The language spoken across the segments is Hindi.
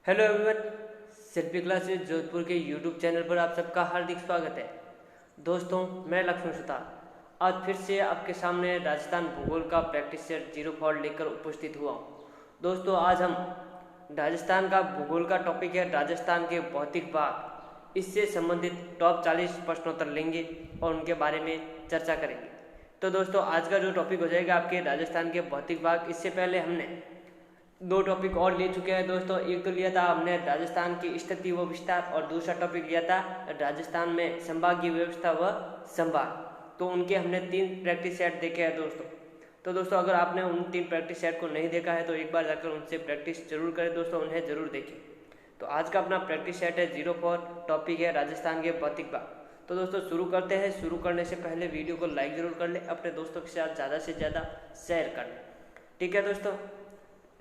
Hello everyone, selfie classes Jodhpur के यूट्यूब चैनल पर आप सबका हार्दिक स्वागत है। दोस्तों, मैं लक्ष्मण सुतार आज फिर से आपके सामने राजस्थान भूगोल का प्रैक्टिस सेट 04 लेकर उपस्थित हुआ हूँ। दोस्तों, आज हम राजस्थान का भूगोल का टॉपिक है राजस्थान के भौतिक भाग। इससे संबंधित टॉप 40 प्रश्नोत्तर लेंगे और उनके बारे में चर्चा करेंगे। तो दोस्तों, आज का जो टॉपिक हो जाएगा आपके राजस्थान के भौतिक भाग। इससे पहले हमने दो टॉपिक और ले चुके हैं दोस्तों। एक तो लिया था हमने राजस्थान की स्थिति व विस्तार और दूसरा टॉपिक लिया था राजस्थान में संभागीय व्यवस्था व संभाग। तो उनके हमने 3 प्रैक्टिस सेट देखे हैं दोस्तों। तो दोस्तों, अगर आपने उन 3 प्रैक्टिस सेट को नहीं देखा है तो एक बार जाकर उनसे प्रैक्टिस जरूर करें दोस्तों, उन्हें जरूर देखें। तो आज का अपना प्रैक्टिस सेट है 04, टॉपिक है राजस्थान के भौतिक भाग। तो दोस्तों, शुरू करते हैं। शुरू करने से पहले वीडियो को लाइक जरूर कर ले, अपने दोस्तों के साथ ज़्यादा से ज़्यादा शेयर कर लें, ठीक है दोस्तों।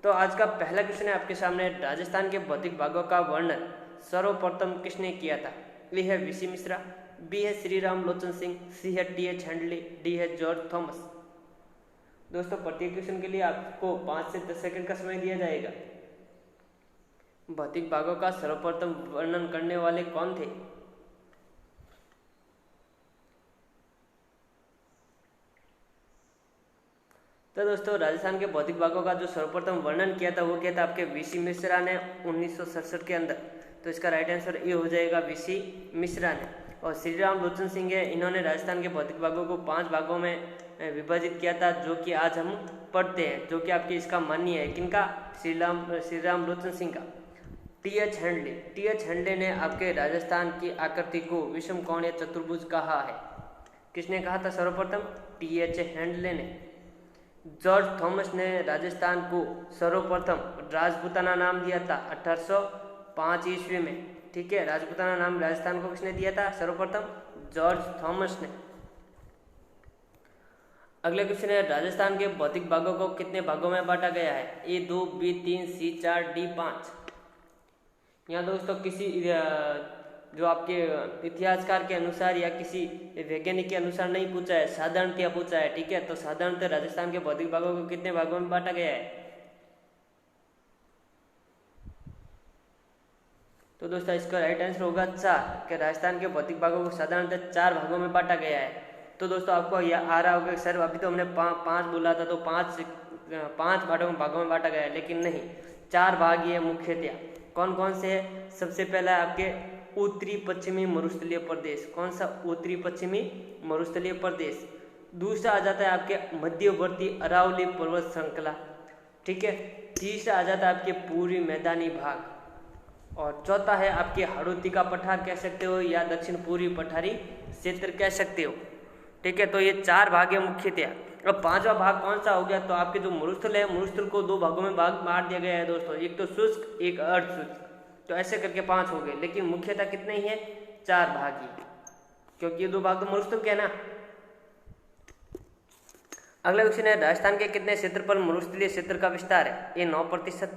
तो आज का पहला क्वेश्चन है आपके सामने, राजस्थान के भौतिक भागों का वर्णन सर्वप्रथम किसने किया था? ए है वीसी मिश्रा, बी है श्री राम लोचन सिंह, सी है टी.एच. हैंडले, डी है जॉर्ज थॉमस। दोस्तों, प्रत्येक क्वेश्चन के लिए आपको 5 से 10 सेकंड का समय दिया जाएगा। भौतिक भागों का सर्वप्रथम वर्णन करने वाले कौन थे? तो दोस्तों, राजस्थान के भौतिक भागों का जो सर्वप्रथम वर्णन किया था वो किया था आपके वीसी मिश्रा ने 1967 के अंदर। तो इसका राइट आंसर ये हो जाएगा, वीसी मिश्रा ने। और श्री राम लोचन सिंह है, इन्होंने राजस्थान के भौतिक भागों को 5 भागों में विभाजित किया था, जो कि आज हम पढ़ते हैं, जो कि आपके इसका मान्य है। किनका? श्री राम लोचन सिंह का। टी.एच. हैंडले ने आपके राजस्थान की आकृति को विषम कोणीय चतुर्भुज कहा है। किसने कहा था सर्वप्रथम? टी.एच. हैंडले ने। जॉर्ज थॉमस ने राजस्थान को सर्वप्रथम राजपूताना नाम दिया था 1805 ईस्वी में, ठीक है। राजपूताना नाम राजस्थान को किसने दिया था सर्वप्रथम? जॉर्ज थॉमस ने। अगला क्वेश्चन है, राजस्थान के भौतिक भागों को कितने भागों में बांटा गया है? ए 2, बी 3, सी 4, डी 5। यहाँ दोस्तों किसी जो आपके इतिहासकार के अनुसार या किसी वैज्ञानिक के अनुसार नहीं पूछा है, साधारणतया पूछा है, ठीक है। तो साधारणतः राजस्थान के भौतिक भागों को कितने भागों में बांटा गया है? तो दोस्तों, इसका राइट आंसर होगा 4, कि राजस्थान के भौतिक भागों को साधारणतः 4 भागों में बांटा गया है। तो दोस्तों, आपको यह आ रहा होगा सर अभी तो हमने 5 बोला था, तो 5 भागों में बांटा गया है, लेकिन नहीं, 4 भाग ये मुख्यतया। कौन कौन से है? सबसे पहला आपके उत्तरी पश्चिमी मरुस्थलीय प्रदेश। कौन सा? उत्तरी पश्चिमी मरुस्थलीय प्रदेश। दूसरा आ जाता है आपके मध्यवर्ती अरावली पर्वत श्रृंखला, ठीक है। तीसरा आ जाता है आपके पूर्वी मैदानी भाग। और चौथा है आपके हाड़ौती का पठार कह सकते हो या दक्षिण पूर्वी पठारी क्षेत्र कह सकते हो, ठीक है। तो ये 4 भाग है मुख्यतया। अब 5वां भाग कौन सा हो गया? तो आपके जो मरुस्थल है, मरुस्थल को 2 भागों में बांट दिया गया है दोस्तों, एक तो शुष्क, एक अर्धशुष्क। तो ऐसे करके 5 हो गए, लेकिन मुख्यतः कितने ही है? 4 भाग ही, क्योंकि ये 2 भाग तो मरुस्थल के है ना। अगला क्वेश्चन है, राजस्थान के कितने क्षेत्र पर मरुस्थलीय क्षेत्र का विस्तार है? ए 9%,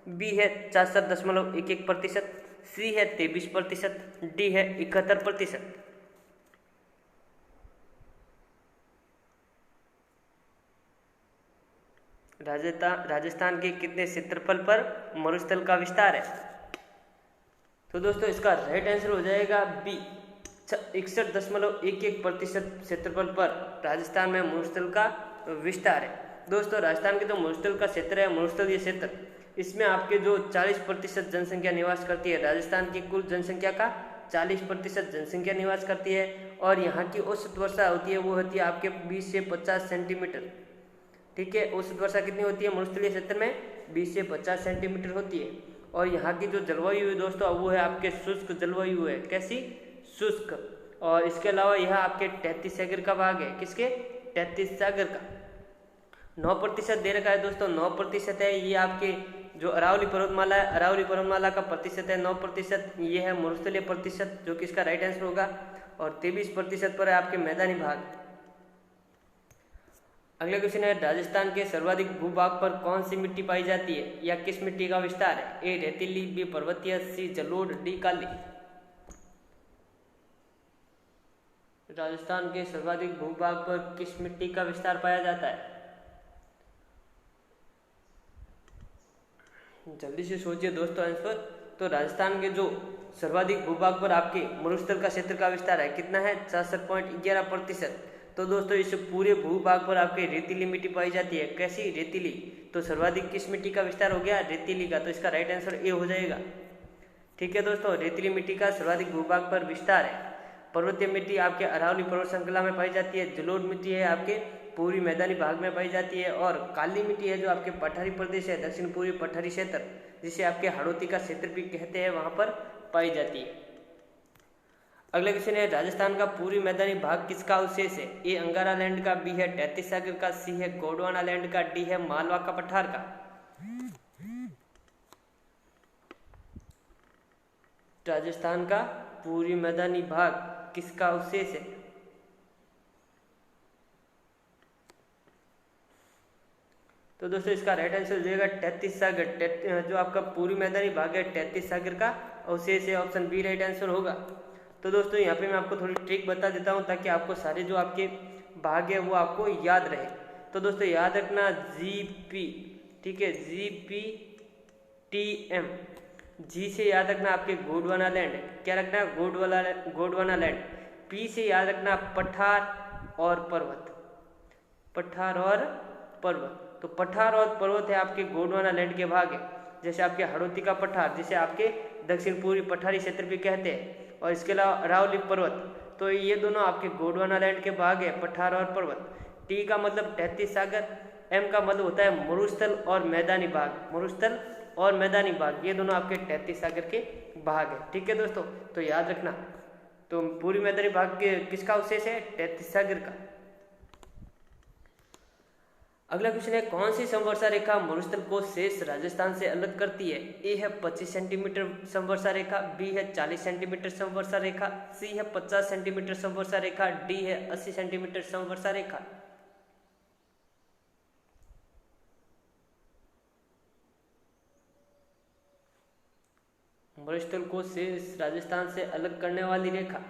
बी है 64.11%, सी है 23%, डी है 71%। राजस्थान के कितने क्षेत्रफल पर मरुस्थल का विस्तार है? तो दोस्तों, इसका राइट आंसर हो जाएगा बी, 61.11% क्षेत्रफल पर राजस्थान में मरुस्थल का विस्तार है। दोस्तों, राजस्थान के जो मरुस्थल का क्षेत्र है, मरुस्थलीय क्षेत्र, इसमें आपके जो 40% जनसंख्या निवास करती है। राजस्थान की कुल जनसंख्या का 40% जनसंख्या निवास करती है। और यहाँ की औसत वर्षा होती है, वो होती है आपके 20 से 50 सेंटीमीटर, ठीक है। औसत वर्षा कितनी होती है मरुस्थलीय क्षेत्र में? 20 से 50 सेंटीमीटर होती है। और यहाँ की जो जलवायु है दोस्तों, वो है आपके शुष्क जलवायु है। कैसी? शुष्क। और इसके अलावा यह आपके 33 सागर का भाग है। किसके? 33 सागर का। 9% दे रखा है दोस्तों, 9% है। ये आपके जो अरावली पर्वतमाला है, अरावली पर्वतमाला का प्रतिशत है 9%। ये है मरुस्थलीय प्रतिशत, जो कि इसका राइट आंसर होगा। और 23% पर है आपके मैदानी भाग। अगला क्वेश्चन है, राजस्थान के सर्वाधिक भूभाग पर कौन सी मिट्टी पाई जाती है या किस मिट्टी का विस्तार है? ए रेतीली, बी पर्वतीय, सी जलोढ़, डी काली। राजस्थान के सर्वाधिक भूभाग पर किस मिट्टी का विस्तार पाया जाता है? जल्दी से सोचिए दोस्तों आंसर। तो राजस्थान के जो सर्वाधिक भूभाग पर आपके मरुस्थल का क्षेत्र का विस्तार है कितना है 66.11%। तो दोस्तों इस पूरे भूभाग पर आपके रेतीली मिट्टी पाई जाती है। कैसी रेतीली? तो सर्वाधिक किस मिट्टी का विस्तार हो गया? रेतीली का। तो इसका राइट आंसर ए हो जाएगा। ठीक है दोस्तों, रेतीली मिट्टी का सर्वाधिक भूभाग पर विस्तार है। पर्वतीय मिट्टी आपके अरावली पर्वत श्रृंखला में पाई जाती है। जलोढ़ मिट्टी है आपके पूर्वी मैदानी भाग में पाई जाती है। और काली मिट्टी है जो आपके पठारी प्रदेश है, दक्षिण पूर्वी पठारी क्षेत्र, जिसे आपके हाड़ौती का क्षेत्र भी कहते हैं, वहां पर पाई जाती है। अगला क्वेश्चन है, राजस्थान का पूर्वी मैदानी भाग किसका अवशेष है? ए अंगारा लैंड का, बी है तैतीस सागर का, सी है गोंडवाना लैंड का, डी है मालवा का पठार का। राजस्थान का पूर्वी मैदानी भाग किसका अवशेष है? तो दोस्तों इसका राइट आंसर हो जाएगा तैतीस सागर। जो आपका पूर्वी मैदानी भाग है तैतीस सागर का अवशेष है। ऑप्शन बी राइट आंसर होगा। तो दोस्तों यहाँ पे मैं आपको थोड़ी ट्रिक बता देता हूँ ताकि आपको सारे जो आपके भाग है वो आपको याद रहे। तो दोस्तों याद रखना GP, ठीक है, GPTM। जी से याद रखना आपके गोंडवाना लैंड, क्या रखना है? गोंडवाना लैंड। पी से याद रखना पठार और पर्वत, पठार और पर्वत। तो पठार और पर्वत है आपके गोंडवाना लैंड के भाग है। जैसे आपके हाड़ौती का पठार, जिसे आपके दक्षिण पूर्वी पठारी क्षेत्र भी कहते हैं, और इसके अलावा अरावली पर्वत, तो ये दोनों आपके गोंडवाना लैंड के भाग है, पठार और पर्वत। टी का मतलब तैतीस सागर, एम का मतलब होता है मरुस्थल और मैदानी भाग, मरुस्थल और मैदानी भाग, ये दोनों आपके तैतीस सागर के भाग है। ठीक है दोस्तों, तो याद रखना। तो पूर्वी मैदानी भाग के किसका अवशेष है? तैतीस सागर का। अगला क्वेश्चन है, कौन सी समवर्षा रेखा मरुस्थल को शेष राजस्थान से अलग करती है? ए है 25 सेंटीमीटर समवर्षा रेखा, बी है 40 सेंटीमीटर समवर्षा रेखा, सी है 50 सेंटीमीटर समवर्षा रेखा, डी है 80 सेंटीमीटर समवर्षा रेखा। मरुस्थल को शेष राजस्थान से अलग करने वाली रेखा।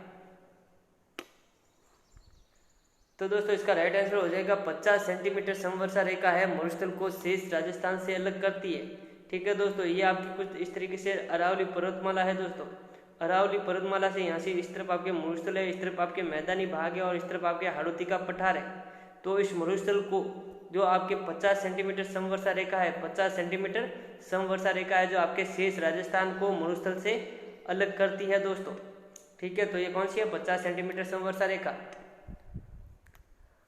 तो दोस्तों इसका राइट आंसर हो जाएगा 50 सेंटीमीटर समवर्षा रेखा है, मरुस्थल को शेष राजस्थान से अलग करती है। ठीक है दोस्तों, ये आपकी कुछ इस तरीके से अरावली पर्वतमाला है दोस्तों। अरावली पर्वतमाला से यहाँ से इस तरफ आपके मरुस्थल है, इस तरफ आपके मैदानी भाग है और इस तरफ आपके हाड़ौती का पठार है। तो इस मरुस्थल को जो आपके 50 सेंटीमीटर समवर्षा रेखा है, 50 सेंटीमीटर समवर्षा रेखा है जो आपके शेष राजस्थान को मरुस्थल से अलग करती है दोस्तों। ठीक है, तो ये कौन सी है? 50 सेंटीमीटर समवर्षा रेखा।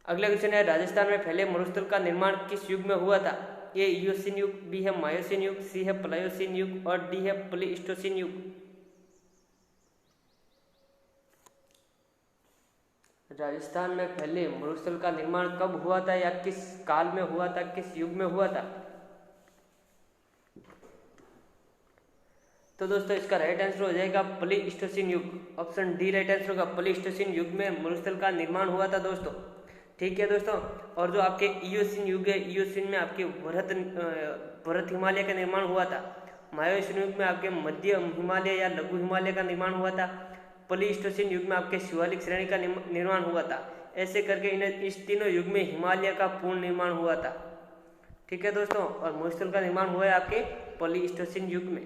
अगला क्वेश्चन है, राजस्थान में फैले मरुस्थल का निर्माण किस युग में हुआ था? ए इयोसीन युग, बी है मायोसीन युग, सी है प्लायोसीन युग और डी है प्लीस्टोसीन युग। राजस्थान में फैले मरुस्थल का निर्माण कब हुआ था या किस काल में हुआ था, किस युग में हुआ था? तो दोस्तों इसका राइट आंसर हो जाएगा प्लीस्टोसीन युग। ऑप्शन डी राइट आंसर होगा। प्लीस्टोसीन युग में मरुस्थल का निर्माण हुआ था दोस्तों। ठीक है दोस्तों, और जो आपके इयोसीन युग है, इयोसीन में आपके वृहत हिमालय का निर्माण हुआ था। मायोसीन युग में आपके मध्य हिमालय या लघु हिमालय का निर्माण हुआ था। प्लीस्टोसीन युग में आपके शिवालिक श्रेणी का निर्माण हुआ था। ऐसे करके इस तीनों युग में हिमालय का पूर्ण निर्माण हुआ था। ठीक है दोस्तों, और मरुस्थल का निर्माण हुआ है आपके प्लीस्टोसीन युग में।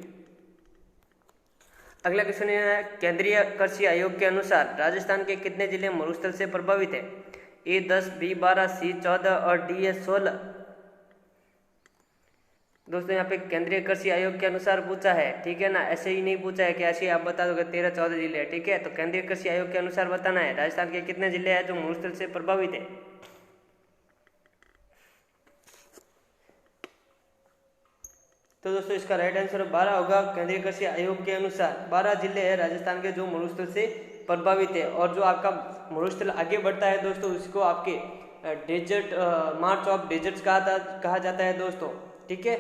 अगला क्वेश्चन है, केंद्रीय कृषि आयोग के अनुसार राजस्थान के कितने जिले मरुस्थल से प्रभावित है? ए 10, बी 12, सी 14 और डी है 16। दोस्तों यहाँ पे केंद्रीय कृषि आयोग के अनुसार पूछा है, ठीक है ना, ऐसे ही नहीं पूछा है कि ऐसे आप बता दोगे 13-14 जिले हैं। ठीक है, तो केंद्रीय कृषि आयोग के अनुसार बताना है राजस्थान के कितने जिले हैं जो मरुस्थल से प्रभावित है। तो दोस्तों इसका राइट आंसर 12 होगा। केंद्रीय कृषि आयोग के अनुसार 12 जिले हैं राजस्थान के जो मरुस्थल से प्रभावित है। और जो आपका मरुस्थल आगे बढ़ता है दोस्तों, उसको आपके डेजर्ट, मार्च ऑफ डेजर्ट्स कहा जाता है दोस्तों। ठीक है,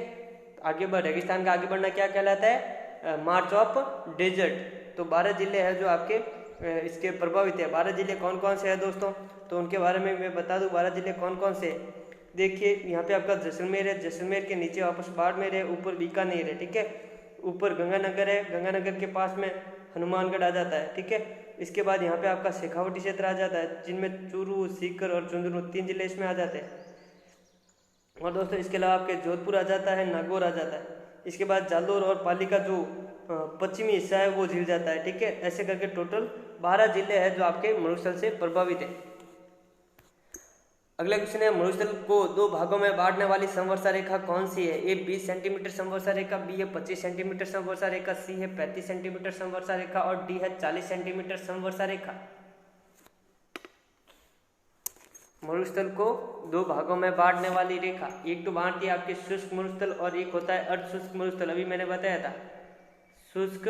आगे रेगिस्तान का आगे बढ़ना क्या कहलाता है? मार्च ऑफ डेजर्ट। तो 12 जिले हैं जो आपके इसके प्रभावित है। 12 जिले कौन कौन से हैं दोस्तों, तो उनके बारे में मैं बता दूं 12 जिले कौन कौन से। देखिए यहाँ पे आपका जैसलमेर है, जैसलमेर के नीचे वापस बाड़मेर है, ऊपर बीकानेर है। ठीक है, ऊपर गंगानगर है, गंगानगर के पास में हनुमानगढ़ आ जाता है। ठीक है, इसके बाद यहाँ पे आपका शेखावटी क्षेत्र आ जाता है, जिनमें चूरू, सीकर और झुंझुनू 3 जिले इसमें आ जाते हैं। और दोस्तों इसके अलावा आपके जोधपुर आ जाता है, नागौर आ जाता है। इसके बाद जालोर और पाली का जो पश्चिमी हिस्सा है वो झील जाता है। ठीक है, ऐसे करके टोटल 12 जिले हैं जो आपके मरुस्थल से प्रभावित है। अगला क्वेश्चन है, मरुस्थल को 2 भागों में बांटने वाली समवर्षा रेखा कौन सी है? ए 20 सेंटीमीटर समवर्षा रेखा, बी है 25 सेंटीमीटर समवर्षा रेखा, सी है 35 सेंटीमीटर समवर्षा रेखा और डी है 40 सेंटीमीटर समवर्षा रेखा। मरुस्थल को 2 भागों में बांटने वाली रेखा, एक तो बांटती है आपके शुष्क मरुस्थल और एक होता है अर्ध शुष्क मरुस्थल। अभी मैंने बताया था शुष्क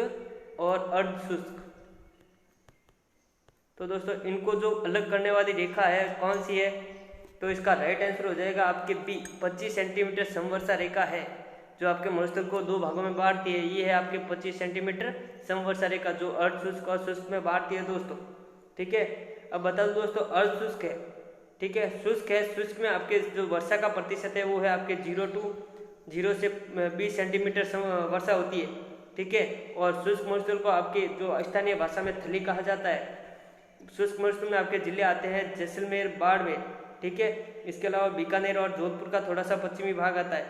और अर्ध शुष्क। तो दोस्तों इनको जो अलग करने वाली रेखा है कौन सी है? तो इसका राइट आंसर हो जाएगा आपके बी 25 सेंटीमीटर समवर्षा रेखा है जो आपके मरुस्थल को 2 भागों में बांटती है। ये है आपके 25 सेंटीमीटर समवर्षा रेखा जो अर्ध शुष्क और शुष्क में बांटती है दोस्तों। ठीक है, अब बता दो दोस्तों, अर्ध शुष्क है। ठीक है, शुष्क है, शुष्क में आपके जो वर्षा का प्रतिशत है वो है आपके 0 से 20 सेंटीमीटर वर्षा होती है। ठीक है, और शुष्क मरुस्थल को आपके जो स्थानीय भाषा में थली कहा जाता है। शुष्क मरुस्थल में आपके जिले आते हैं जैसलमेर, बाड़मेर। ठीक है, इसके अलावा बीकानेर और जोधपुर का थोड़ा सा पश्चिमी भाग आता है।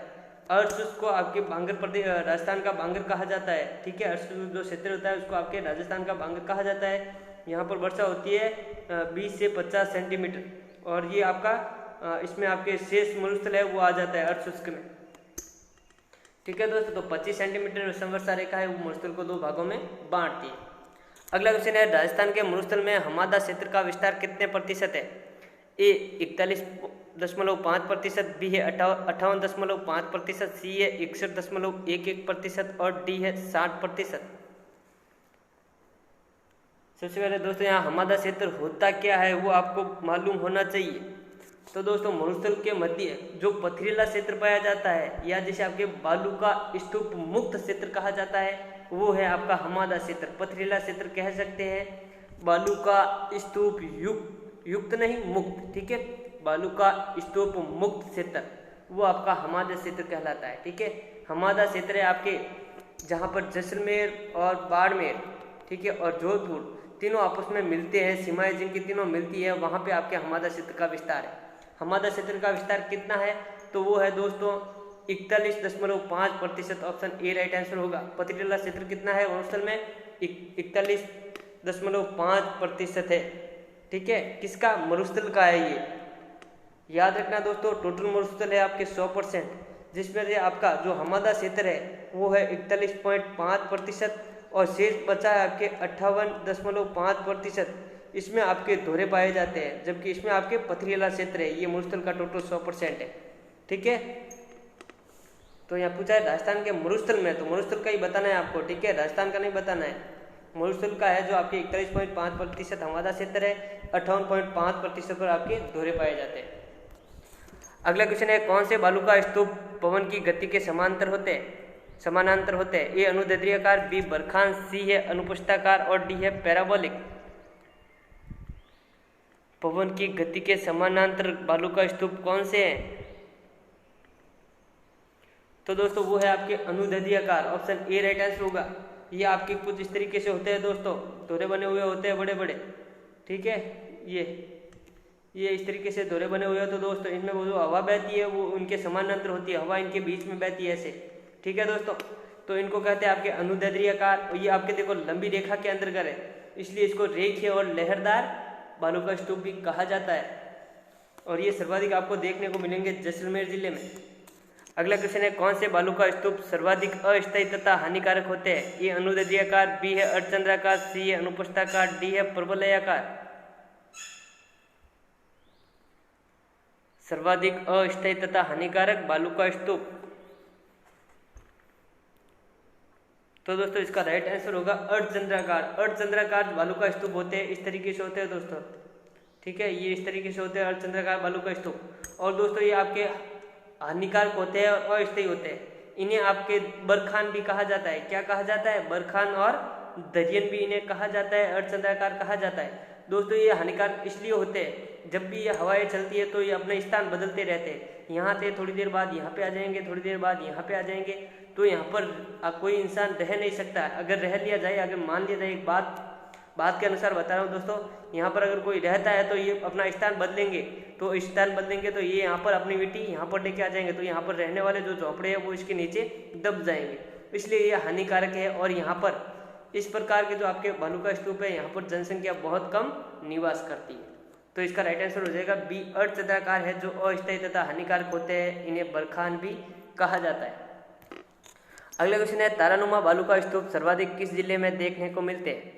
अर्ध शुष्क को आपके बांगर प्रदेश, राजस्थान का बांगर कहा जाता है। ठीक है, अर्ध शुष्क जो क्षेत्र होता है उसको आपके राजस्थान का बांगर कहा जाता है। यहाँ पर वर्षा होती है 20 से 50 सेंटीमीटर और ये आपका इसमें आपके शेष मरुस्थल है वो आ जाता है अर्ध शुष्क में। ठीक है दोस्तों, तो 25 सेंटीमीटर समवर्षा रेखा है वो मरुस्थल को 2 भागों में बांटती है। अगला क्वेश्चन है, राजस्थान के मरुस्थल में हमादा क्षेत्र का विस्तार कितने प्रतिशत है? ए 41.5%, बी है 58.5%, सी है 61.11% और डी है 60%। सबसे पहले दोस्तों यहाँ हमादा क्षेत्र होता क्या है वो आपको मालूम होना चाहिए। तो दोस्तों मरुस्थल के मध्य जो पथरीला क्षेत्र पाया जाता है या जिसे आपके बालू का स्तूप मुक्त क्षेत्र कहा जाता है वो है आपका हमादा क्षेत्र। पथरीला क्षेत्र कह सकते हैं, बालू का स्तूप युक्त नहीं मुक्त। ठीक है, बालू का स्तूप मुक्त क्षेत्र वो आपका हमादा क्षेत्र कहलाता है। ठीक है, हमादा क्षेत्र है आपके जहाँ पर जैसलमेर और बाड़मेर, ठीक है, और जोधपुर तीनों आपस में मिलते हैं, सीमाएं जिनकी तीनों मिलती है वहाँ पे आपके हमादा क्षेत्र का विस्तार है। हमादा क्षेत्र का विस्तार कितना है? तो वो है दोस्तों 41.5%। ऑप्शन ए राइट आंसर होगा। पथरीला क्षेत्र कितना है मरुस्थल में? 41.5% है। ठीक है, किसका? मरुस्थल का है ये। याद रखना दोस्तों, टोटल मरुस्थल है आपके 100%, जिसमें से आपका जो हमादा क्षेत्र है वो है 41.5% और शेष बचा है आपके 58.5%। इसमें आपके दोहरे पाए जाते हैं, जबकि इसमें आपके पथरीला क्षेत्र है। ये मरुस्थल का टोटल 100% है। ठीक है, तो यहाँ पूछा है राजस्थान के मरुस्थल में, तो मरुस्थल का ही बताना है आपको। ठीक है, राजस्थान का नहीं बताना है। मरुस्थल का है जो आपके 41.5% हमादा क्षेत्र है, 58.5% पर आपके दोहरे पाए जाते हैं। अगला क्वेश्चन है, कौन से बालू का स्तूप पवन की गति के समानांतर होते हैं? ए अनुदैर्ध्याकार, बी बरखान, सी है अनुप्रस्थाकार और डी है पैराबोलिक। पवन की गति के समानांतर बालू का स्तूप कौन से हैं? तो दोस्तों वो है आपके अनुदैर्ध्याकार। ऑप्शन ए राइट आंसर होगा। ये आपके कुछ इस तरीके से होते हैं दोस्तों, दोहरे बने हुए होते हैं बड़े बड़े। ठीक है, ये इस तरीके से दोहरे बने हुए हैं। तो दोस्तों इनमें वो जो हवा बहती है वो उनके समानांतर होती है, हवा इनके बीच में बहती है ऐसे। ठीक है दोस्तों, तो इनको कहते हैं आपके अनुदैर्ध्याकार। और ये आपके देखो लंबी रेखा के अंतर्गत है, इसलिए इसको रेखीय और लहरदार बालू का स्तूप भी कहा जाता है। और ये सर्वाधिक आपको देखने को मिलेंगे जैसलमेर जिले में। अगला क्वेश्चन है, कौन से बालू का स्तूप सर्वाधिक अस्थायी तथा हानिकारक होते हैं? ए अनुदैर्ध्याकार, बी है अर्धचंद्राकार, सी है अनुप्रस्थाकार, डी है परवलयाकार। सर्वाधिक अस्थायी तथा हानिकारक बालू का स्तूप, तो दोस्तों इसका राइट आंसर होगा अर्धचंद्राकार। अर्धचंद्राकार बालू का स्तूप होते हैं, इस तरीके से होते हैं दोस्तों। ठीक है, ये इस तरीके से होते हैं अर्धचंद्राकार बालू का स्तूप। और दोस्तों ये आपके हानिकारक होते हैं और अस्थायी होते हैं। इन्हें आपके बरखान भी कहा जाता है। क्या कहा जाता है? बरखान और दरियन भी इन्हें कहा जाता है, अर्धचंद्राकार कहा जाता है। दोस्तों ये हानिकारक इसलिए होते हैं, जब भी ये हवाएं चलती है तो ये अपना स्थान बदलते रहते हैं। यहाँ से थोड़ी देर बाद यहाँ पे आ जाएंगे, थोड़ी देर बाद यहाँ पे आ जाएंगे। तो यहाँ पर कोई इंसान रह नहीं सकता। अगर रह लिया जाए, अगर मान लिया जाए, एक बात बात के अनुसार बता रहा हूँ दोस्तों। यहाँ पर अगर कोई रहता है तो ये अपना स्थान बदलेंगे, तो स्थान बदलेंगे तो ये यहाँ पर अपनी मिट्टी यहाँ पर लेके आ जाएंगे, तो यहाँ पर रहने वाले जो झोपड़े हैं वो इसके नीचे दब जाएंगे, इसलिए ये हानिकारक है। और यहाँ पर इस प्रकार के जो आपके भालू का स्तूप है, यहाँ पर जनसंख्या बहुत कम निवास करती है। तो इसका राइट आंसर हो जाएगा बी। अर्धचंद्राकार है जो अस्थायी तथा हानिकारक होते हैं, इन्हें बरखान भी कहा जाता है। अगला क्वेश्चन है, तारानुमा भालू का स्तूप सर्वाधिक किस जिले में देखने को मिलते हैं?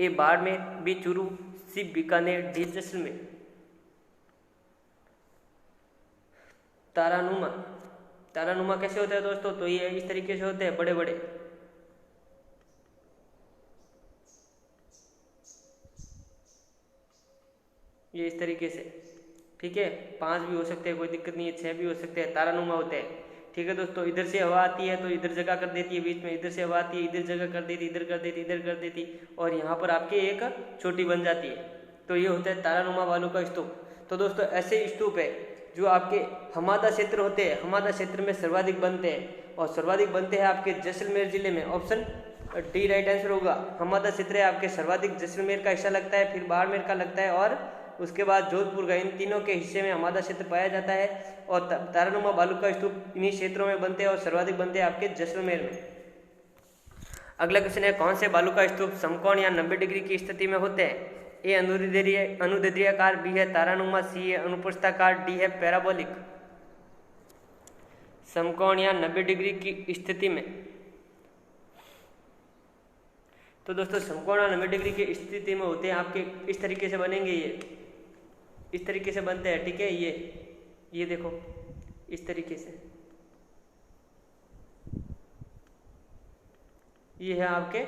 ए बाड़मेर, बी चूरू, सी बीकानेर, डी जैसलमेर। तारानुमा कैसे होते हैं दोस्तों? तो ये इस तरीके से होते हैं, बड़े बड़े। ये इस तरीके से, ठीक है। 5 भी हो सकते हैं, कोई दिक्कत नहीं है, 6 भी हो सकते हैं, तारानुमा होते हैं, ठीक है दोस्तों। इधर से हवा आती है तो इधर जगह कर देती है बीच में, इधर से हवा आती है इधर जगह कर देती, इधर कर देती, इधर कर देती, और यहाँ पर आपके एक चोटी बन जाती है। तो ये होता है तारानुमा भालू का स्तूप। तो दोस्तों ऐसे स्तूप है जो आपके हमादा क्षेत्र होते हैं, हमादा क्षेत्र में सर्वाधिक बनते हैं, और सर्वाधिक बनते हैं आपके जैसलमेर जिले में। ऑप्शन डी राइट आंसर होगा। हमादा क्षेत्र है आपके सर्वाधिक जैसलमेर का हिस्सा लगता है, फिर बाड़मेर का लगता है, और उसके बाद जोधपुर का। इन तीनों के हिस्से में हमादा क्षेत्र पाया जाता है, और तारानुमा भालू का स्तूप इन्हीं क्षेत्रों में बनते हैं और सर्वाधिक बनते हैं आपके जैसलमेर में। अगला क्वेश्चन है, कौन से भालू का स्तूप समकोण या 90 डिग्री की स्थिति में होते हैं? ए अनुदैर्ध्याकार, बी है तारानुमा, सी है अनुप्रस्थाकार, डी है पैराबोलिक। समकोण या 90 डिग्री की स्थिति में, तो दोस्तों समकोण या 90 डिग्री की स्थिति में होते हैं आपके इस तरीके से बनेंगे, ये इस तरीके से बनते हैं, ठीक है। ये देखो इस तरीके से, ये है आपके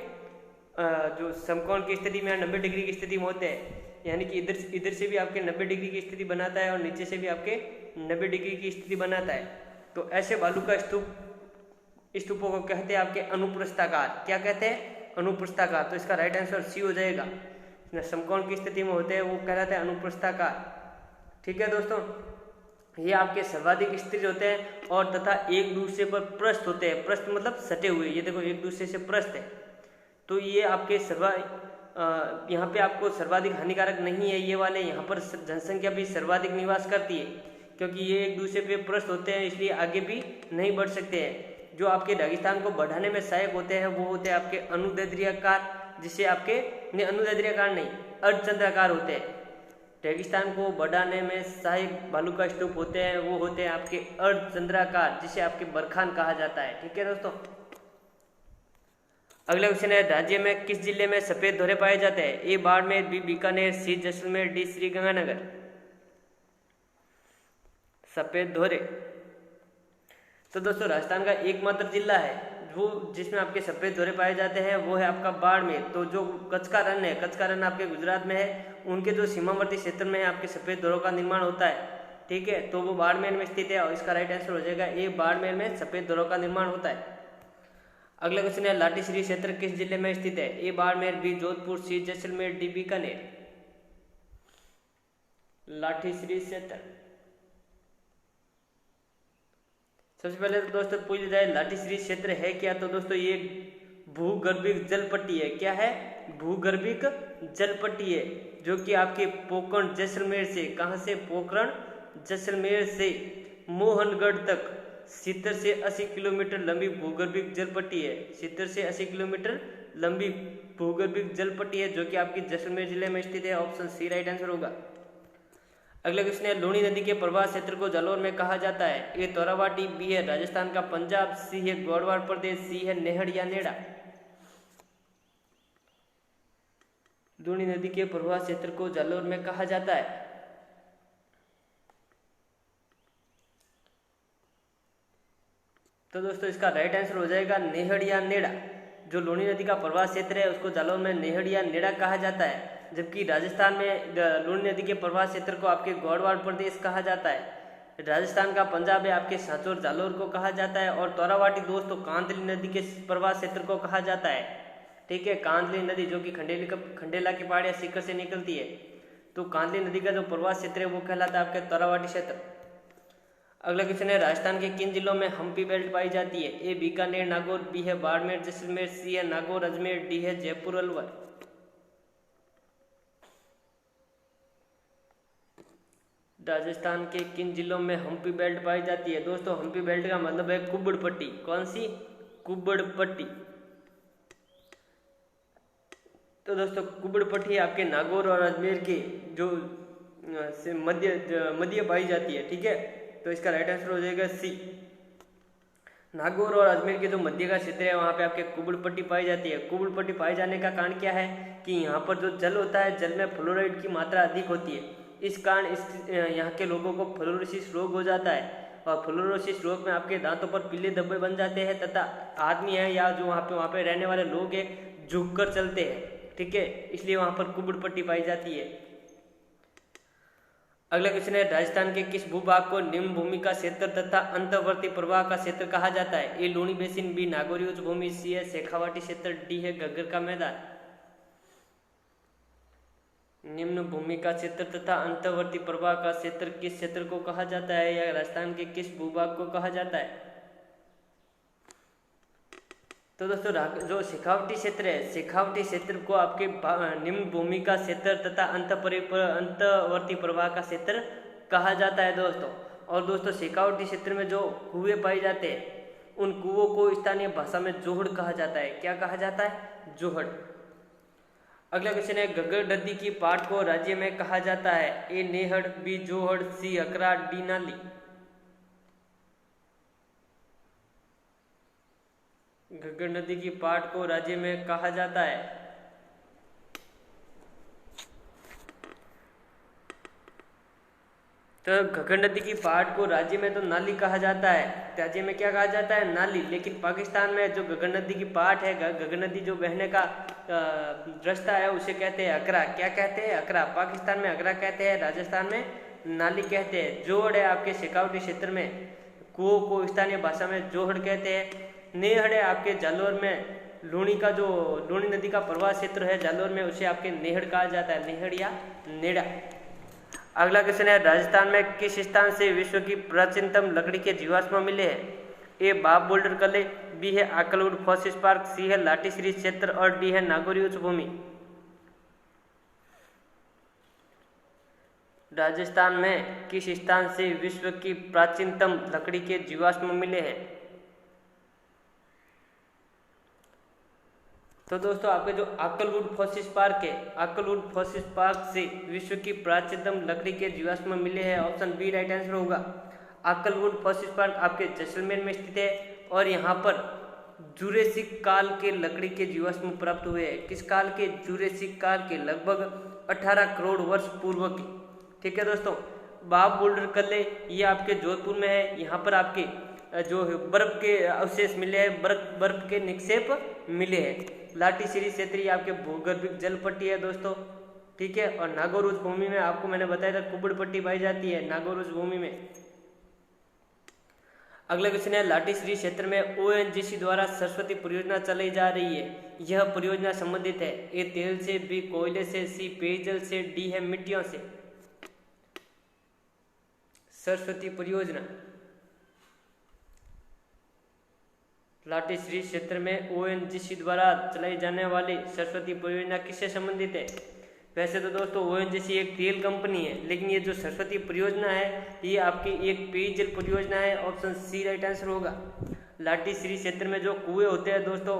जो समकोण की स्थिति में 90 डिग्री की स्थिति में होते हैं, यानी कि इधर से भी आपके 90 डिग्री की स्थिति बनाता है और नीचे से भी आपके 90 डिग्री की स्थिति बनाता है। तो ऐसे भालू का स्तूपों को कहते हैं आपके अनुप्रस्थाकार। क्या कहते हैं? अनुप्रस्थाकार। तो इसका राइट आंसर सी हो जाएगा। समकोण की स्थिति में होते हैं वो कहलाते हैं अनुप्रस्थाकार, ठीक है दोस्तों। ये आपके सर्वाधिक स्थिर होते हैं और तथा एक दूसरे पर प्रस्थ होते हैं। प्रस्थ मतलब सटे हुए, ये देखो एक दूसरे से प्रस्थ है। तो ये आपके यहाँ पे आपको सर्वाधिक हानिकारक नहीं है ये वाले। यहाँ पर जनसंख्या भी सर्वाधिक निवास करती है, क्योंकि ये एक दूसरे पे प्रस्थ होते हैं, इसलिए आगे भी नहीं बढ़ सकते हैं। जो आपके रेगिस्तान को बढ़ाने में सहायक होते हैं वो होते हैं आपके अनुदैर्ध्याकार, जिसे आपके अनुदैर्ध्याकार नहीं अर्धचंद्राकार होते हैं। रेगिस्तान को बढ़ाने में सहायक भालू का स्तूप होते हैं वो होते हैं आपके अर्धचंद्राकार, जिसे आपके बरखान कहा जाता है, ठीक है दोस्तों। अगला क्वेश्चन है, राज्य में किस जिले में सफेद धोरे पाए जाते हैं? ए बाड़मेर, बी बीकानेर, सी जैसलमेर, डी श्रीगंगानगर। सफेद धोरे, तो दोस्तों राजस्थान का एकमात्र जिला है वो जिसमें आपके सफेद धोरे पाए जाते हैं, वो है आपका बाड़मेर। तो जो कच्छ का रण है, कच्छ का रण आपके गुजरात में है, उनके जो सीमावर्ती क्षेत्र में आपके सफेद धोरों का निर्माण होता है, ठीक है। तो वो बाड़मेर में स्थित है और इसका राइट आंसर हो जाएगा ए, बाड़मेर में सफेद धोरों का निर्माण होता है। अगला क्वेश्चन है, लाठीश्री क्षेत्र किस जिले में स्थित है? ए बाड़मेर, बी जोधपुर, सी जैसलमेर, डी बीकानेर। लाठीश्री क्षेत्र, सबसे पहले तो दोस्तों पूछ जाए लाठीश्री क्षेत्र है क्या, तो दोस्तों ये भूगर्भिक जल पट्टी है। क्या है? भूगर्भिक जल पट्टी है, जो कि आपके पोकरण जैसलमेर से, कहां से? पोकरण जैसलमेर से मोहनगढ़ तक 70 से 80 किलोमीटर लंबी भूगर्भिक जल पट्टी है। 70 से 80 किलोमीटर लंबी भूगर्भिक जल पट्टी है, जो कि आपकी जैसलमेर जिले में स्थित है। ऑप्शन सी राइट आंसर होगा। अगला क्वेश्चन है, लूणी नदी के प्रवाह क्षेत्र को जालौर में कहा जाता है? ए तोरावाटी, बी है राजस्थान का पंजाब, सी है गढ़वाल प्रदेश, सी है नेहड़ या नेड़ा। लूणी नदी के प्रवाह क्षेत्र को जालौर में कहा जाता है। तो दोस्तों इसका राइट आंसर हो जाएगा नेहड़ या नेड़ा। जो लूणी नदी का प्रवाह क्षेत्र है उसको जालौर में नेहड़ या नेड़ा कहा जाता है, जबकि राजस्थान में लूणी नदी के प्रवाह क्षेत्र को आपके गढ़वाल प्रदेश कहा जाता है। राजस्थान का पंजाब है आपके सांचौर जालौर को कहा जाता है, और तोरावाटी दोस्तों कांदली नदी के प्रवाह क्षेत्र को कहा जाता है, ठीक है। कांदली नदी जो कि खंडेला की पहाड़ी शिखर से निकलती है, तो कांदली नदी का जो प्रवाह क्षेत्र है वो कहलाता है आपके तोरावाटी क्षेत्र। अगला क्वेश्चन है, राजस्थान के किन जिलों में हम्पी बेल्ट पाई जाती है? ए बीकानेर नागौर, बी है बाड़मेर जैसलमेर, सी है नागौर अजमेर, डी है जयपुर अलवर। राजस्थान के किन जिलों में हम्पी बेल्ट पाई जाती है? दोस्तों हम्पी बेल्ट का मतलब है कुब्बड़ पट्टी। कौन सी? कुब्बड़ पट्टी। तो दोस्तों कुब्बड़ पट्टी आपके नागौर और अजमेर के जो से मध्य पाई जाती है, ठीक है। तो इसका राइट आंसर हो जाएगा सी। नागौर और अजमेर के जो मध्य का क्षेत्र है वहाँ पे आपके कुब्बड़ पट्टी पाई जाती है। कुब्बड़ पट्टी पाए जाने का कारण क्या है कि यहाँ पर जो जल होता है, जल में फ्लोराइड की मात्रा अधिक होती है। इस कारण यहाँ के लोगों को फ्लोरोसिस रोग हो जाता है, और फ्लोरोसिस रोग में आपके दांतों पर पीले धब्बे बन जाते हैं तथा आदमी है या जो वहाँ पे रहने वाले लोग हैं झुक कर चलते हैं, ठीक है। इसलिए वहाँ पर कुब्बड़ पट्टी पाई जाती है। अगला क्वेश्चन है, राजस्थान के किस भूभाग को निम्न भूमि का क्षेत्र तथा अंतर्वर्ती प्रवाह का क्षेत्र कहा जाता है? ए लूणी बेसिन, बी नागौरी उच्च भूमि, सी है शेखावाटी क्षेत्र, डी है घग्गर का मैदान। निम्न भूमि का क्षेत्र तथा अंतर्वर्ती प्रवाह का क्षेत्र किस क्षेत्र को कहा जाता है, या राजस्थान के किस भूभाग को कहा जाता है? तो दोस्तों जो शेखावटी क्षेत्र है, शेखावटी क्षेत्र को आपके निम्न भूमि का क्षेत्र तथा अंतर्वर्ती प्रवाह का क्षेत्र कहा जाता है दोस्तों। और दोस्तों शेखावटी क्षेत्र में जो कुएं पाए जाते हैं उन कुओं को स्थानीय भाषा में जोहड़ कहा जाता है। क्या कहा जाता है? जोहड़। अगला क्वेश्चन है, घग्गर नदी की पाट को राज्य में कहा जाता है? ए नेहड़, बी जोहड़, सी अकरा, डी नाली। घग्गर नदी की पाट को राज्य में कहा जाता है? तो घग्गर नदी की पाट को राज्य में तो नाली कहा जाता है, राज्य में क्या कहा जाता है? नाली। लेकिन पाकिस्तान में जो घग्गर नदी की पाट है, घग्गर नदी जो बहने का रास्ता है उसे कहते हैं अकरा। क्या कहते हैं? अकरा। पाकिस्तान में अकरा कहते हैं, राजस्थान में नाली कहते हैं। जोहड़ है आपके शेखावटी क्षेत्र में, कुओं को स्थानीय भाषा में जोहड़ कहते हैं। नेहड़ है आपके जालौर में, लूणी का जो लूणी नदी का प्रवाह क्षेत्र है जालौर में, उसे आपके नेहड़ कहा जाता है, नेहड़ या नेड़ा। अगला क्वेश्चन है, राजस्थान में किस स्थान से विश्व की प्राचीनतम लकड़ी के जीवाश्म मिले हैं? ए बाप बोल्डर कले, बी है आकलवुड फॉसिल पार्क, सी है लाटीश्री क्षेत्र और डी है नागौरी उच्च भूमि। राजस्थान में किस स्थान से विश्व की प्राचीनतम लकड़ी के जीवाश्म मिले हैं? तो दोस्तों आपके जो आकलवुड फॉसिल पार्क है, आकलवुड फॉसिल पार्क से विश्व की प्राचीनतम लकड़ी के जीवाश्म मिले हैं। ऑप्शन बी राइट आंसर होगा। आकलवुड फॉसिल पार्क आपके जैसलमेर में स्थित है और यहाँ पर जुरेसिक काल के लकड़ी के जीवाश्म प्राप्त हुए हैं। किस काल के? जुरेसिक काल के, लगभग 18 करोड़ वर्ष पूर्व के, ठीक है दोस्तों। बाप बोल्डर कल्ले ये आपके जोधपुर में है। यहाँ पर आपके जो बर्फ के अवशेष मिले हैं, बर्फ के निक्षेप मिले हैं। लाटीश्री क्षेत्र आपके भूगर्भिक जल पट्टी है दोस्तों, ठीक है। और नागौर उच्च भूमि में आपको मैंने बताया था कुब्बड़ पट्टी पाई जाती है नागौर उच्च भूमि में। अगला क्वेश्चन है, लाटीश्री क्षेत्र में ओएनजीसी द्वारा सरस्वती परियोजना चलाई जा रही है। यह परियोजना संबंधित है? ए तेल से, बी कोयले से, सी पेयजल से, डी है मिट्टियों से। सरस्वती परियोजना लाटीश्री क्षेत्र में ओएनजीसी द्वारा चलाई जाने वाली सरस्वती परियोजना किससे संबंधित है? वैसे तो दोस्तों ओएनजीसी एक तेल कंपनी है, लेकिन ये जो सरस्वती परियोजना है ये आपकी एक पेयजल परियोजना है। ऑप्शन सी राइट आंसर होगा। लाटीश्री क्षेत्र में जो कुएं होते हैं दोस्तों,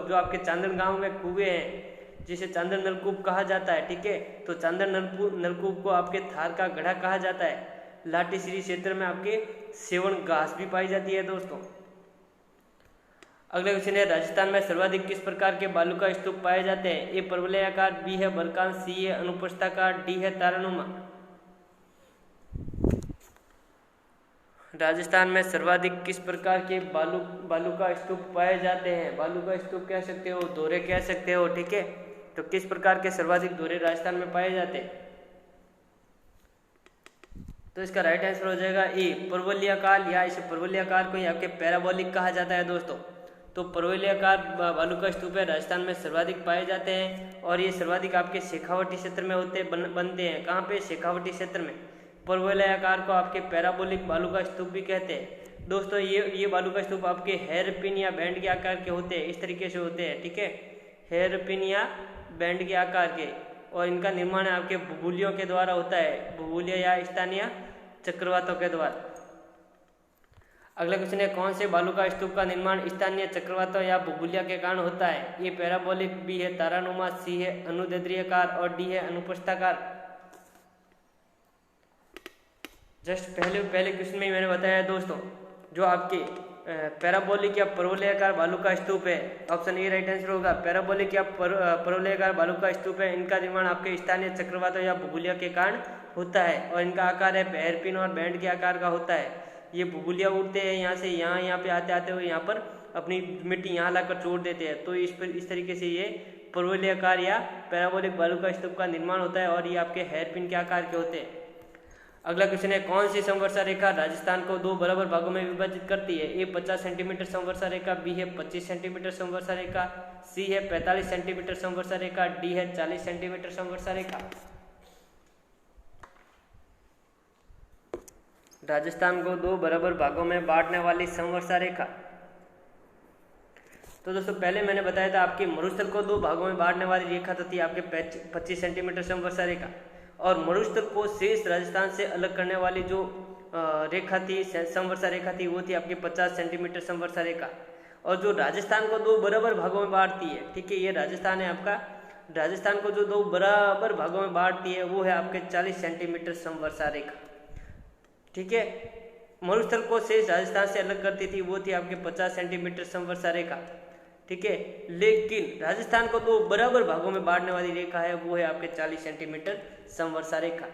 जो आपके चांदन गांव में कुएं हैं जिसे चांदन नलकूप कहा जाता है, ठीक है। तो चांदन नलकूप को आपके थार का गढ़ा कहा जाता है। लाटीश्री क्षेत्र में आपके सेवन घास भी पाई जाती है दोस्तों। अगला क्वेश्चन है, राजस्थान में सर्वाधिक किस प्रकार के बालू का स्तूप पाए जाते हैं? ए परवलयाकार, बी है बरकान, सी है अनुप्रस्थाकार, डी है तारानुमा। राजस्थान में सर्वाधिक किस प्रकार के बालू का स्तूप पाए जाते हैं? बालू का स्तूप कह सकते हो, दोहरे कह सकते हो, ठीक है। तो किस प्रकार के सर्वाधिक दोहरे राजस्थान में पाए जाते हैं? तो इसका राइट आंसर हो जाएगा ए परवलयाकार, या इसे परवलयाकार को ही आपके पैराबोलिक कहा जाता है दोस्तों। तो परवलयाकार बालू का स्तूप है राजस्थान में सर्वाधिक पाए जाते हैं, और ये सर्वाधिक आपके शेखावटी क्षेत्र में बनते हैं। कहाँ पे? शेखावटी क्षेत्र में। परवलयाकार को आपके पैराबोलिक बालू का स्तूप भी कहते हैं दोस्तों। ये बालू का स्तूप आपके हेयर पिन या बैंड के आकार के होते हैं, इस तरीके से होते हैं, ठीक है। हेयर पिन या बैंड के आकार के, और इनका निर्माण आपके भूगोलियों के द्वारा होता है, भूगोलीय या स्थानीय चक्रवातों के द्वारा। अगला क्वेश्चन है, कौन से बालू का स्तूप का निर्माण स्थानीय चक्रवातों या भूगोलीय के कारण होता है? ए पैराबोलिक, बी है तारानुमा, सी है अनुदैर्ध्याकार और डी है अनुप्रस्थाकार। जस्ट पहले क्वेश्चन में ही मैंने बताया दोस्तों, जो आपके पैराबोलिक या परवलयाकार बालू का स्तूप है, ऑप्शन ए राइट आंसर होगा। पैराबोलिक या परवलयाकार बालू का स्तूप है, इनका निर्माण आपके स्थानीय चक्रवातों या भूगोलीय के कारण होता है और इनका आकार है हेयरपिन और बैंड के आकार का होता है। ये भूगोलीय उड़ते हैं यहाँ से यहाँ पे आते हुए यहाँ पर अपनी मिट्टी यहाँ लाकर छोड़ देते हैं, तो इस तरीके से ये परवलयाकार या पैराबोलिक बालू का स्तूप का निर्माण होता है और ये आपके हेयरपिन के आकार के होते हैं। अगला क्वेश्चन है, कौन सी संवर्षा रेखा राजस्थान को दो बराबर भागों में विभाजित करती है? ए 50 सेंटीमीटर संवर्षा रेखा, बी है 25 सेंटीमीटर संवर्षा रेखा, सी है 45 सेंटीमीटर संवर्षा रेखा, डी है 40 सेंटीमीटर संवर्षा रेखा। राजस्थान को दो बराबर भागों में बांटने वाली संवर्षा रेखा। तो दोस्तों पहले मैंने बताया था आपके मरुस्थल को दो भागों में बांटने वाली रेखा तो थी आपके 25 सेंटीमीटर संवर्षा रेखा, और मरुस्थल को शेष राजस्थान से अलग करने वाली जो रेखा थी, संवर्षा रेखा थी, वो थी आपकी 50 सेंटीमीटर संवर्षा रेखा। और जो राजस्थान को दो बराबर भागों में बांटती है, ठीक है, ये राजस्थान है आपका, राजस्थान को जो दो बराबर भागों में बांटती है वो है आपके 40 सेंटीमीटर संवर्षा रेखा, ठीक है। मरुस्थल को शेष राजस्थान से अलग करती थी वो थी आपके 50 सेंटीमीटर संवर्षा रेखा, ठीक है। लेकिन राजस्थान को दो बराबर भागों में बांटने वाली रेखा है वो है आपके 40 सेंटीमीटर संवर्षा रेखा।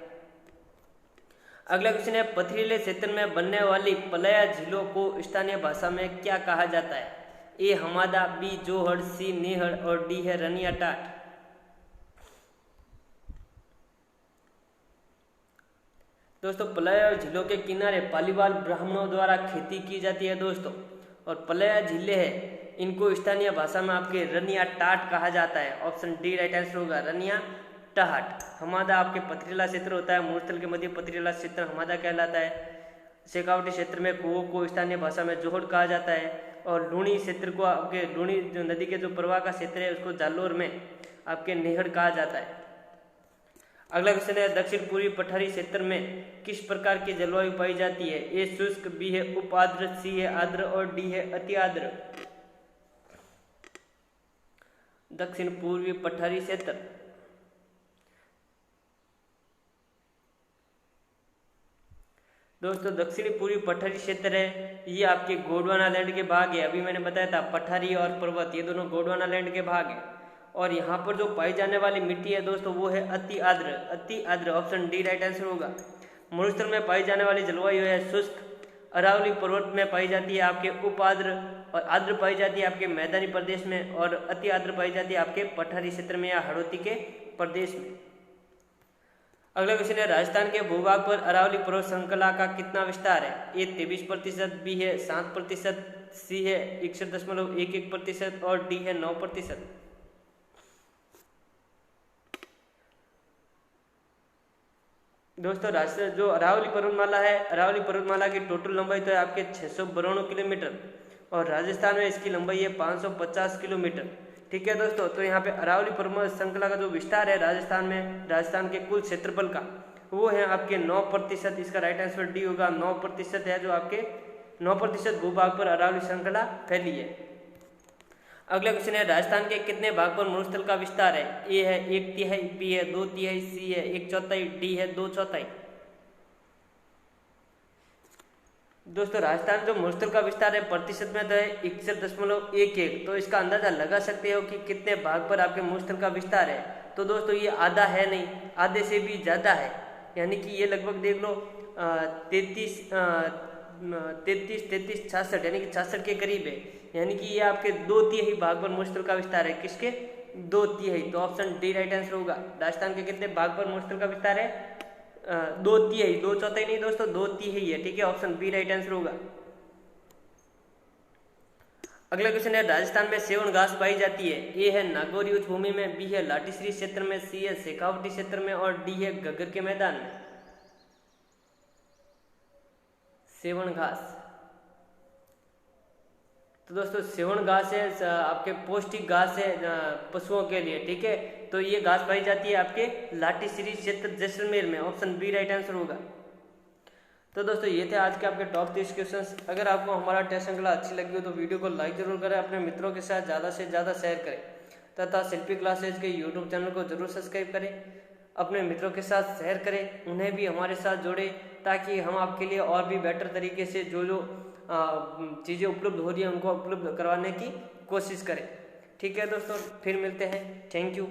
अगला क्वेश्चन है, पथरीले क्षेत्र में बनने वाली पलया झीलों को स्थानीय भाषा में क्या कहा जाता है? ए हमादा, बी जोहड़, सी नेहड़ और डी है रनिया टाट। दोस्तों पलया झीलों के किनारे पालीवाल ब्राह्मणों द्वारा खेती की जाती है दोस्तों, और पलया झीलें है इनको स्थानीय भाषा में आपके रनिया टाट कहा जाता है। ऑप्शन डी राइट आंसर होगा, रनिया टाट। हमादा आपके पथरीला क्षेत्र होता है, मरुस्थल के मध्य पथरीला क्षेत्र हमादा कहलाता है। शेखावटी क्षेत्र में कुओं को स्थानीय भाषा में जोहड़ कहा जाता है, और लूणी क्षेत्र को आपके लूणी जो नदी के जो प्रवाह का क्षेत्र है उसको जालोर में आपके नेहड़ कहा जाता है। अगला क्वेश्चन है, दक्षिण पूर्वी पठारी क्षेत्र में किस प्रकार की जलवायु पाई जाती है? ए शुष्क, बी है उप आर्द्र, सी है आर्द्र और डी है अति आर्द्र। दक्षिण पूर्वी पठारी क्षेत्र, दोस्तों दक्षिणी पूर्वी पठारी क्षेत्र है, ये आपके गोंडवाना लैंड के भाग है। अभी मैंने बताया था पठारी और पर्वत ये दोनों गोंडवाना लैंड के भाग है, और यहाँ पर जो पाई जाने वाली मिट्टी है दोस्तों वो है अति आर्द्र, अति आर्द्र। ऑप्शन डी राइट आंसर होगा। मरुस्थल में पाई जाने वाली जलवायु है शुष्क, अरावली पर्वत में पाई जाती है आपके उप आर्द्र, और आर्द्र पाई जाती है आपके मैदानी प्रदेश में, और अति आर्द्र पाई जाती है आपके पठारी क्षेत्र में या हाड़ौती के प्रदेश में। अगला क्वेश्चन है, राजस्थान के भूभाग पर अरावली पर्वत श्रृंखला का कितना विस्तार है? ए 23%, बी है 7%, सी है 61.11% और डी है 9%। दोस्तों राजस्थान जो अरावली पर्वतमाला है, अरावली पर्वतमाला की टोटल लंबाई तो है आपके 692 किलोमीटर, और राजस्थान में इसकी लंबाई है 550 किलोमीटर, ठीक है दोस्तों। तो यहाँ पे अरावली पर्वत श्रृंखला का जो विस्तार है राजस्थान में, राजस्थान के कुल क्षेत्रफल का, वो है आपके 9%। इसका राइट आंसर डी होगा, 9% है जो आपके 9% भूभाग पर अरावली श्रृंखला फैली है। अगला क्वेश्चन है, राजस्थान के कितने भाग पर मरुस्थल का विस्तार है? ए है 1/3, बी है 2/3, सी है 1/4, डी है 2/4। दोस्तों राजस्थान जो मरुस्थल का विस्तार है प्रतिशत में तो है 61.11, तो इसका अंदाजा लगा सकते हो कि कितने भाग पर आपके मरुस्थल का विस्तार है। तो दोस्तों ये आधा है नहीं, आधे से भी ज़्यादा है, यानी कि ये लगभग देख लो 33, 66, यानी कि 66 के करीब है, यानी कि ये आपके 2/3 भाग पर मरुस्थल का विस्तार है। किसके? 2/3। तो ऑप्शन डी राइट आंसर होगा। राजस्थान के कितने भाग पर मरुस्थल का विस्तार है? 2/3, 2/4 नहीं दोस्तों, 2/3 है, ठीक है। ऑप्शन बी राइट आंसर होगा। अगला क्वेश्चन है, राजस्थान में सेवन घास पाई जाती है? ए है नागौरी उच्च भूमि में, बी है लाटीश्री क्षेत्र में, सी है शेखावटी क्षेत्र में और डी है घग्गर के मैदान में। सेवन घास, तो दोस्तों सेवन घास है आपके पौष्टिक घास है पशुओं के लिए, ठीक है। तो ये घास पाई जाती है आपके लाठी श्री क्षेत्र जैसलमेर में। ऑप्शन बी राइट आंसर होगा। तो दोस्तों ये थे आज के आपके टॉप 30 क्वेश्चंस। अगर आपको हमारा टेस्ट श्रृंखला अच्छी लगी हो तो वीडियो को लाइक जरूर करें, अपने मित्रों के साथ ज़्यादा से ज़्यादा शेयर करें तथा शिल्पी क्लासेज के यूट्यूब चैनल को जरूर सब्सक्राइब करें, अपने मित्रों के साथ शेयर करें, उन्हें भी हमारे साथ जोड़ें ताकि हम आपके लिए और भी बेटर तरीके से जो चीज़ें उपलब्ध हो रही हैं उनको उपलब्ध करवाने की कोशिश करें। ठीक है दोस्तों, फिर मिलते हैं। Thank you.